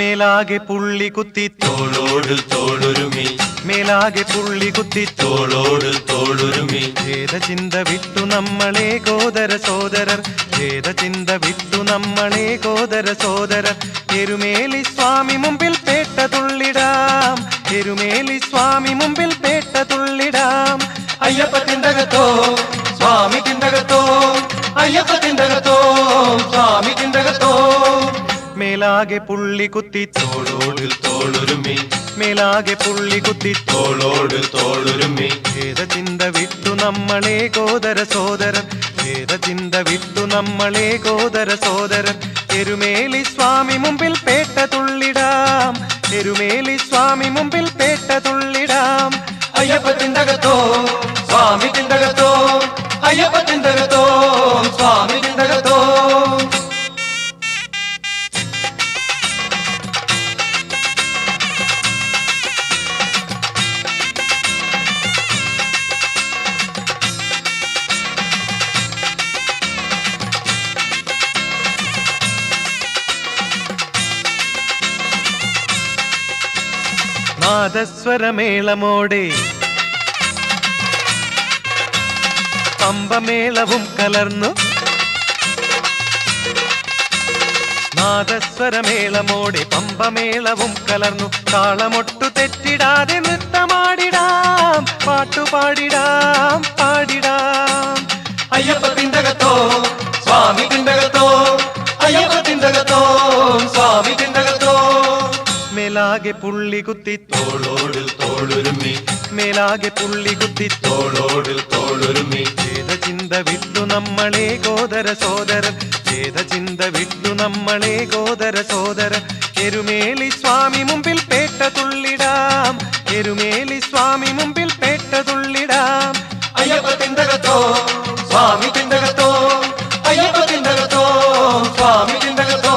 മേലാകെ പുള്ളി കുത്തി തോളോട് തോളുരുമി മേലാകെ പുള്ളി കുത്തി തോളോട് തോളുരുമി ഭേദചിന്ത വിട്ടു നമ്മളെ ഗോദര സോദരർ ഭേദചിന്ത വിട്ടു നമ്മളെ ഗോദര സോദരർ എരുമേലി സ്വാമി മുമ്പിൽ പേട്ട തുള്ളിടാം എരുമേലി സ്വാമി മുമ്പിൽ പേട്ട തുള്ളിടാം അയ്യപ്പ തിണ്ടകത്തോ സ്വാമി തിണ്ടകത്തോ അയ്യപ്പ തിണ്ടകത്തോ സ്വാമി തിണ്ടകത്തോ മേലാകെ പുള്ളി കുത്തി തോളോട് തോളുരുമി മേലാകെ പുള്ളി കുത്തി തോളോട് തോളുരുമി ഭേദചിന്ത വിട്ടു നമ്മളെ ഗോദര സോദരൻ ഭേദചിന്ത വിട്ടു നമ്മളെ ഗോദര സോദരൻ എരുമേലി സ്വാമി മുമ്പിൽ പേട്ട തുള്ളിടാം എരുമേലി സ്വാമി മുമ്പിൽ പേട്ട തുള്ളിടാം അയ്യപ്പ തിണ്ടകത്തോ സ്വാമി തിണ്ടകത്തോ അയ്യപ്പ തിണ്ടകത്തോ സ്വാമി തിണ്ടകത്തോ നാദസ്വരമേളമോടെ പമ്പമേളവും കലർന്നു നാദസ്വരമേളമോടെ പമ്പമേളവും കലർന്നു താളമൊട്ടു തെറ്റിടാതെ നൃത്തമാടിടാം പാട്ടുപാടിടാം പാടിടാം അയ്യപ്പ തിണ്ടകത്തോ സ്വാമി തിണ്ടകത്തോ അയ്യപ്പ തിണ്ടകത്തോ സ്വാമി തിണ്ടകത്തോ മേലാകെ പുള്ളി കുത്തി തോളോട് തോളുരുമി മേലാകെ പുള്ളി കുത്തി തോളോട് തോളുരുമി ഭേദചിന്ത വിട്ടു നമ്മളെ ഗോദര സോദരൻ ഭേദചിന്ത വിട്ടു നമ്മളെ ഗോദര സോദരൻ എരുമേലി സ്വാമി മുമ്പിൽ പേട്ട തുള്ളിടാം എരുമേലി സ്വാമി മുമ്പിൽ പേട്ട തുള്ളിടാം അയ്യപ്പ തിണ്ടകത്തോ സ്വാമി തിണ്ടകത്തോ അയ്യപ്പ തിണ്ടകത്തോ സ്വാമി തിണ്ടകത്തോ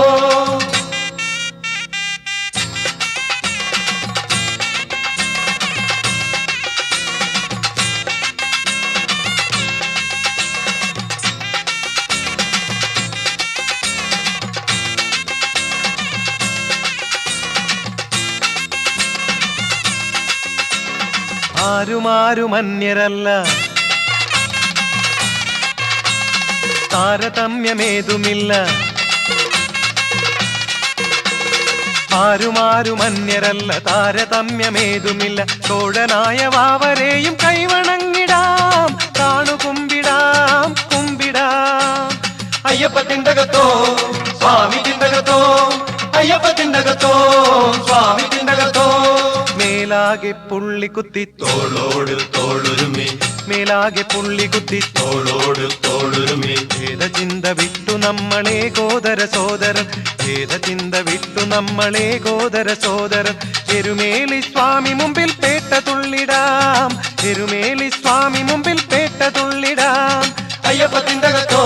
ആരുമാരുമന്യരല്ല താരതമ്യമേതുമില്ല ആരുമാരുമന്യരല്ല താരതമ്യമേതുമില്ല തോഴനായ വാവരെയും കൈവണങ്ങിടാം കാണുകുമ്പിടാം കുമ്പിടാം അയ്യപ്പ തിണ്ടകത്തോ സ്വാമി തിണ്ടകത്തോ അയ്യപ്പ തിണ്ടകത്തോ സ്വാമി തിണ്ടകത്തോ മേലാകെ പുള്ളി കുത്തി തോളോട് തോളുരുമി മേലാകെ പുള്ളി കുത്തി തോളോട് തോളുരുമി ഭേദചിന്ത വിട്ടു നമ്മളെ ഗോദര സോദരൻ ഭേദചിന്ത വിട്ടു നമ്മളെ ഗോദര സോദരൻ എരുമേലി സ്വാമി മുമ്പിൽ പേട്ട തുള്ളിടാം എരുമേലി സ്വാമി മുമ്പിൽ പേട്ട തുള്ളിടാം അയ്യപ്പ തിണ്ടകത്തോ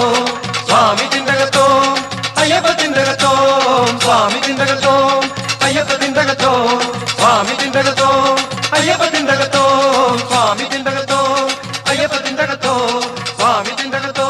സ്വാമി തിണ്ടകത്തോ അയ്യപ്പ തിണ്ടകത്തോ സ്വാമി തിണ്ടകത്തോ അയ്യപ്പ തിണ്ടകത്തോ സ്വാമി തിണ്ടകത്തോ അയ്യപ്പ തിണ്ടകത്തോ സ്വാമി തിണ്ടകത്തോ അയ്യപ്പ തിണ്ടകത്തോ സ്വാമി തിണ്ടകത്തോ